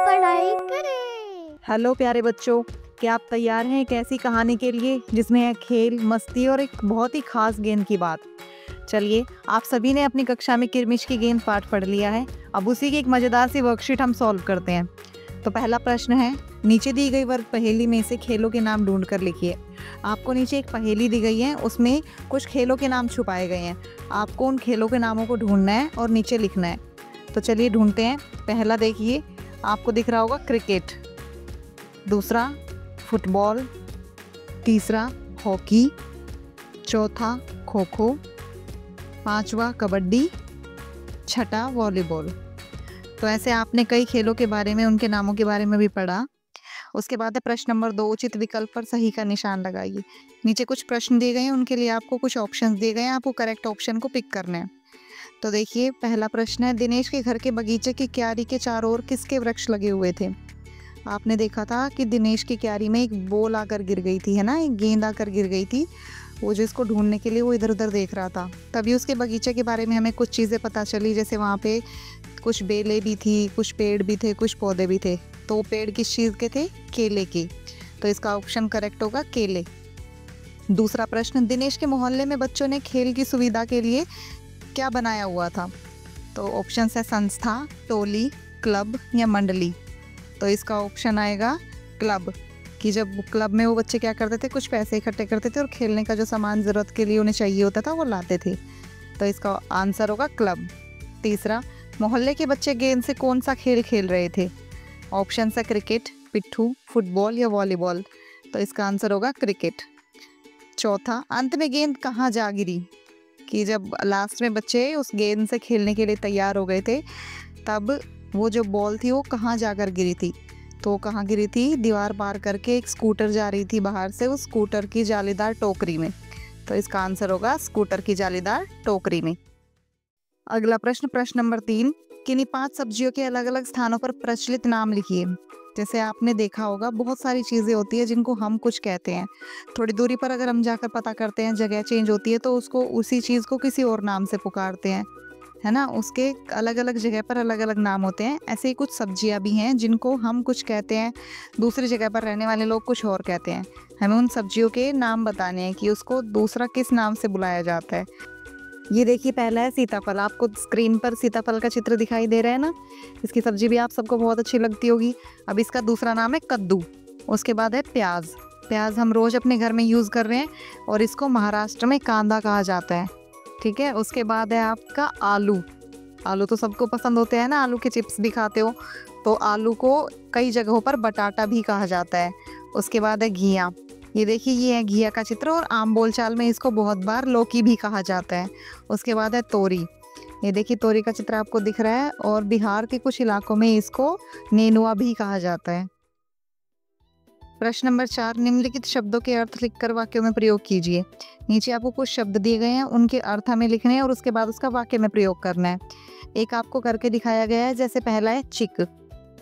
पढ़ाई करें। हेलो प्यारे बच्चों, क्या आप तैयार हैं एक ऐसी कहानी के लिए जिसमें है खेल, मस्ती और एक बहुत ही खास गेंद की बात। चलिए, आप सभी ने अपनी कक्षा में किरमिश की गेंद पाठ पढ़ लिया है। अब उसी की एक मज़ेदार सी वर्कशीट हम सॉल्व करते हैं। तो पहला प्रश्न है, नीचे दी गई वर्ग पहेली में से खेलों के नाम ढूंढ कर लिखिए। आपको नीचे एक पहेली दी गई है, उसमें कुछ खेलों के नाम छुपाए गए हैं। आपको उन खेलों के नामों को ढूंढना है और नीचे लिखना है। तो चलिए ढूंढते हैं। पहला देखिए, आपको दिख रहा होगा क्रिकेट, दूसरा फुटबॉल, तीसरा हॉकी, चौथा खो खो, पांचवा कबड्डी, छठा वॉलीबॉल। तो ऐसे आपने कई खेलों के बारे में, उनके नामों के बारे में भी पढ़ा। उसके बाद है प्रश्न नंबर 2, उचित विकल्प पर सही का निशान लगाइए। नीचे कुछ प्रश्न दिए गए हैं, उनके लिए आपको कुछ ऑप्शंस दिए गए हैं, आपको करेक्ट ऑप्शन को पिक करना है। तो देखिए, पहला प्रश्न है, दिनेश के घर के बगीचे की क्यारी के चारों ओर किसके वृक्ष लगे हुए थे? आपने देखा था कि दिनेश की क्यारी में एक बॉल आकर गिर गई थी, है ना, एक गेंद आकर गिर गई थी। वो जिसको ढूंढने के लिए वो इधर उधर देख रहा था, तभी उसके बगीचे के बारे में हमें कुछ चीज़ें पता चली। जैसे वहाँ पे कुछ बेलें भी थी, कुछ पेड़ भी थे, कुछ पौधे भी थे। तो पेड़ किस चीज़ के थे? केले के। तो इसका ऑप्शन करेक्ट होगा केले। दूसरा प्रश्न, दिनेश के मोहल्ले में बच्चों ने खेल की सुविधा के लिए क्या बनाया हुआ था? तो ऑप्शन है संस्था, टोली, क्लब या मंडली। तो इसका ऑप्शन आएगा क्लब, कि जब क्लब में वो बच्चे क्या करते थे, कुछ पैसे इकट्ठे करते थे और खेलने का जो सामान ज़रूरत के लिए उन्हें चाहिए होता था वो लाते थे। तो इसका आंसर होगा क्लब। तीसरा, मोहल्ले के बच्चे गेंद से कौन सा खेल खेल रहे थे? ऑप्शन है क्रिकेट, पिट्ठू, फुटबॉल या वॉलीबॉल। तो इसका आंसर होगा क्रिकेट। चौथा, अंत में गेंद कहाँ जा गिरी? कि जब लास्ट में बच्चे उस गेंद से खेलने के लिए तैयार हो गए थे, तब वो जो बॉल थी वो कहाँ जाकर गिरी थी? तो कहाँ गिरी थी? दीवार पार करके एक स्कूटर जा रही थी बाहर से, उस स्कूटर की जालीदार टोकरी में। तो इसका आंसर होगा स्कूटर की जालीदार टोकरी में। अगला प्रश्न, प्रश्न नंबर 3, किन्हीं 5 सब्जियों के अलग अलग स्थानों पर प्रचलित नाम लिखिए। जैसे आपने देखा होगा, बहुत सारी चीज़ें होती है जिनको हम कुछ कहते हैं। थोड़ी दूरी पर अगर हम जाकर पता करते हैं, जगह चेंज होती है, तो उसको, उसी चीज़ को किसी और नाम से पुकारते हैं, है ना। उसके अलग अलग जगह पर अलग अलग नाम होते हैं। ऐसे ही कुछ सब्जियां भी हैं जिनको हम कुछ कहते हैं, दूसरी जगह पर रहने वाले लोग कुछ और कहते हैं। हमें उन सब्जियों के नाम बताने हैं कि उसको दूसरा किस नाम से बुलाया जाता है। ये देखिए, पहला है सीताफल। आपको स्क्रीन पर सीताफल का चित्र दिखाई दे रहा है ना। इसकी सब्जी भी आप सबको बहुत अच्छी लगती होगी। अब इसका दूसरा नाम है कद्दू। उसके बाद है प्याज। प्याज हम रोज़ अपने घर में यूज़ कर रहे हैं और इसको महाराष्ट्र में कांदा कहा जाता है, ठीक है। उसके बाद है आपका आलू। आलू तो सबको पसंद होते हैं ना, आलू के चिप्स भी खाते हो। तो आलू को कई जगहों पर बटाटा भी कहा जाता है। उसके बाद है घिया। ये देखिए, ये है घिया का चित्र, और आम बोलचाल में इसको बहुत बार लौकी भी कहा जाता है। उसके बाद है तोरी। ये देखिए, तोरी का चित्र आपको दिख रहा है, और बिहार के कुछ इलाकों में इसको नेनुआ भी कहा जाता है। प्रश्न नंबर 4, निम्नलिखित शब्दों के अर्थ लिखकर वाक्यों में प्रयोग कीजिए। नीचे आपको कुछ शब्द दिए गए हैं, उनके अर्थ हमें लिखने हैं और उसके बाद उसका वाक्य में प्रयोग करना है। एक आपको करके दिखाया गया है। जैसे पहला है चिक।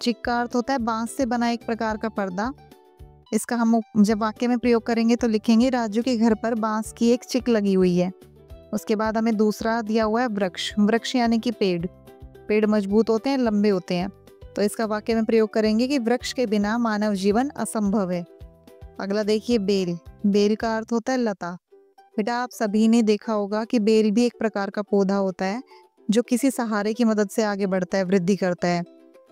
चिक का अर्थ होता है बांस से बना एक प्रकार का पर्दा। इसका हम जब वाक्य में प्रयोग करेंगे तो लिखेंगे, राजू के घर पर बांस की एक चिक लगी हुई है। उसके बाद हमें दूसरा दिया हुआ है वृक्ष। वृक्ष यानी कि पेड़। पेड़ मजबूत होते हैं, लंबे होते हैं। तो इसका वाक्य में प्रयोग करेंगे कि वृक्ष के बिना मानव जीवन असंभव है। अगला देखिए बेल। बेल का अर्थ होता है लता। बेटा, आप सभी ने देखा होगा कि बेल भी एक प्रकार का पौधा होता है जो किसी सहारे की मदद से आगे बढ़ता है, वृद्धि करता है,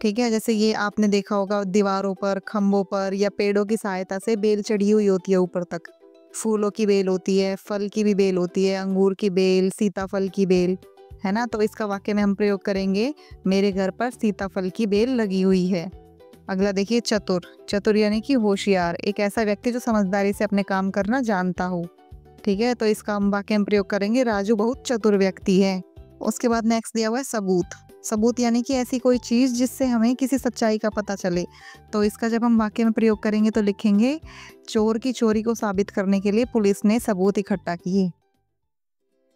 ठीक है। जैसे ये आपने देखा होगा, दीवारों पर, खंभों पर या पेड़ों की सहायता से बेल चढ़ी हुई होती है ऊपर तक। फूलों की बेल होती है, फल की भी बेल होती है, अंगूर की बेल, सीताफल की बेल, है ना। तो इसका वाक्य में हम प्रयोग करेंगे, मेरे घर पर सीताफल की बेल लगी हुई है। अगला देखिए चतुर। चतुर यानी कि होशियार, एक ऐसा व्यक्ति जो समझदारी से अपने काम करना जानता हो, ठीक है। तो इसका हम वाक्य में प्रयोग करेंगे, राजू बहुत चतुर व्यक्ति है। उसके बाद नेक्स्ट दिया हुआ है सबूत। सबूत यानी कि ऐसी कोई चीज़ जिससे हमें किसी सच्चाई का पता चले। तो इसका जब हम वाक्य में प्रयोग करेंगे तो लिखेंगे, चोर की चोरी को साबित करने के लिए पुलिस ने सबूत इकट्ठा किए।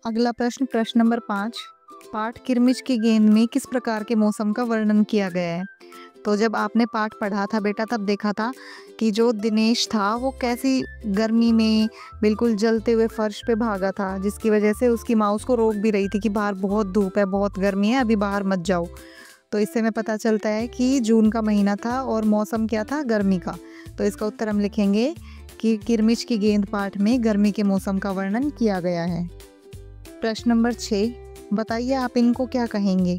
अगला प्रश्न, प्रश्न नंबर 5, पाठ किरमिच की गेंद में किस प्रकार के मौसम का वर्णन किया गया है? तो जब आपने पाठ पढ़ा था बेटा, तब देखा था कि जो दिनेश था वो कैसी गर्मी में बिल्कुल जलते हुए फर्श पे भागा था, जिसकी वजह से उसकी माँ उसको रोक भी रही थी कि बाहर बहुत धूप है, बहुत गर्मी है, अभी बाहर मत जाओ। तो इससे हमें पता चलता है कि जून का महीना था और मौसम क्या था, गर्मी का। तो इसका उत्तर हम लिखेंगे कि किरमिच की गेंद पाठ में गर्मी के मौसम का वर्णन किया गया है। प्रश्न नंबर 6, बताइए आप इनको क्या कहेंगे।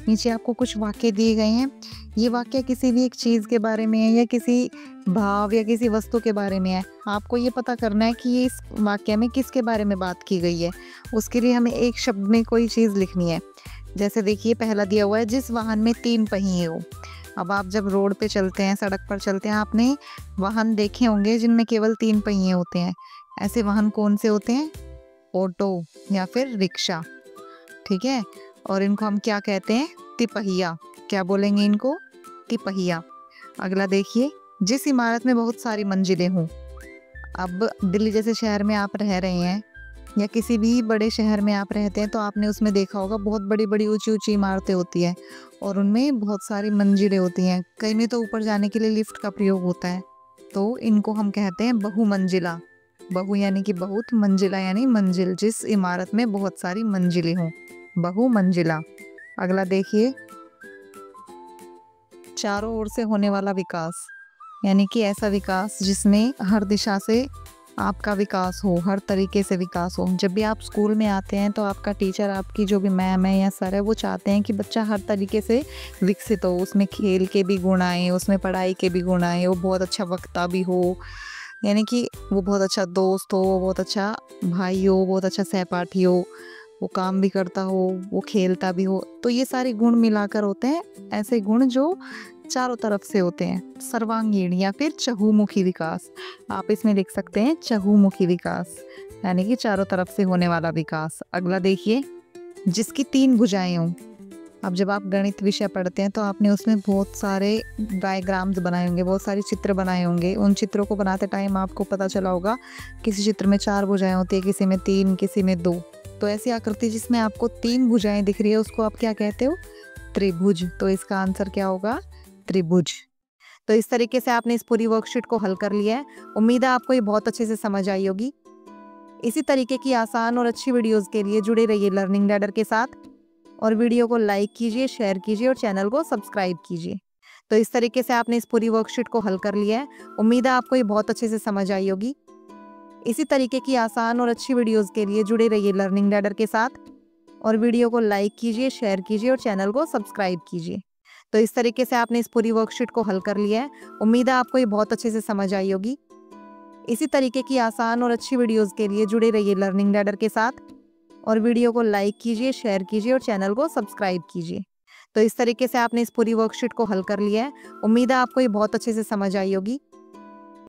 नीचे आपको कुछ वाक्य दिए गए हैं। ये वाक्य किसी भी एक चीज़ के बारे में है या किसी भाव या किसी वस्तु के बारे में है। आपको ये पता करना है कि ये इस वाक्य में किसके बारे में बात की गई है। उसके लिए हमें एक शब्द में कोई चीज़ लिखनी है। जैसे देखिए पहला दिया हुआ है, जिस वाहन में 3 पहिए हो। अब आप जब रोड पे चलते हैं, सड़क पर चलते हैं, आपने वाहन देखे होंगे जिनमें केवल 3 पहिए होते हैं। ऐसे वाहन कौन से होते हैं? ऑटो या फिर रिक्शा, ठीक है। और इनको हम क्या कहते हैं? तिपहिया। क्या बोलेंगे इनको? तिपहिया। अगला देखिए, जिस इमारत में बहुत सारी मंजिलें हों। अब दिल्ली जैसे शहर में आप रह रहे हैं या किसी भी बड़े शहर में आप रहते हैं तो आपने उसमें देखा होगा बहुत बड़ी बड़ी ऊंची ऊंची इमारतें होती हैं और उनमें बहुत सारी मंजिलें होती हैं। कई में तो ऊपर जाने के लिए लिफ्ट का प्रयोग होता है। तो इनको हम कहते हैं बहुमंजिला। बहु यानी कि बहुत, मंजिला यानी मंजिल। जिस इमारत में बहुत सारी मंजिलें हों, बहुमंजिला। अगला देखिए, चारों ओर से होने वाला विकास, यानी कि ऐसा विकास जिसमें हर दिशा से आपका विकास हो, हर तरीके से विकास हो। जब भी आप स्कूल में आते हैं तो आपका टीचर, आपकी जो भी मैम है या सर है, वो चाहते हैं कि बच्चा हर तरीके से विकसित हो। उसमें खेल के भी गुण आए, उसमें पढ़ाई के भी गुण आए, वो बहुत अच्छा वक्ता भी हो, यानी कि वो बहुत अच्छा दोस्त हो, वो बहुत अच्छा भाई हो, बहुत अच्छा सहपाठी हो, वो काम भी करता हो, वो खेलता भी हो। तो ये सारे गुण मिलाकर होते हैं ऐसे गुण जो चारों तरफ से होते हैं। सर्वांगीण या फिर चहुमुखी विकास, आप इसमें लिख सकते हैं चहुमुखी विकास, यानी कि चारों तरफ से होने वाला विकास। अगला देखिए, जिसकी 3 भुजाएं हों। अब जब आप गणित विषय पढ़ते हैं तो आपने उसमें बहुत सारे डायग्राम्स बनाए होंगे, बहुत सारे चित्र बनाए होंगे। उन चित्रों को बनाते टाइम आपको पता चला होगा किसी चित्र में 4 भुजाएं होती है, किसी में 3, किसी में 2। तो ऐसी आकृति जिसमें आपको 3 भुजाएं दिख रही है उसको आप क्या कहते हो? त्रिभुज। तो इसका आंसर क्या होगा? त्रिभुज। तो इस तरीके से आपने इस पूरी वर्कशीट को हल कर लिया है। उम्मीद है आपको ये बहुत अच्छे से समझ आई होगी। इसी तरीके की आसान और अच्छी वीडियोस के लिए जुड़े रहिए लर्निंग लैडर के साथ और वीडियो को लाइक कीजिए, शेयर कीजिए और चैनल को सब्सक्राइब कीजिए। तो इस तरीके से आपने इस पूरी वर्कशीट को हल कर लिया है। उम्मीद है आपको ये बहुत अच्छे से समझ आई होगी। इसी तरीके की आसान और अच्छी वीडियोस के लिए जुड़े रहिए लर्निंग लैडर के साथ और वीडियो को लाइक कीजिए, शेयर कीजिए और चैनल को सब्सक्राइब कीजिए। तो इस तरीके से आपने इस पूरी वर्कशीट को हल कर लिया है। उम्मीद है आपको ये बहुत अच्छे से समझ आई होगी। इसी तरीके की आसान और अच्छी वीडियोस के लिए जुड़े रहिए लर्निंग लैडर के साथ और वीडियो को लाइक कीजिए, शेयर कीजिए और चैनल को सब्सक्राइब कीजिए। तो इस तरीके से आपने इस पूरी वर्कशीट को हल कर लिया है। उम्मीद है आपको ये बहुत अच्छे से समझ आई होगी।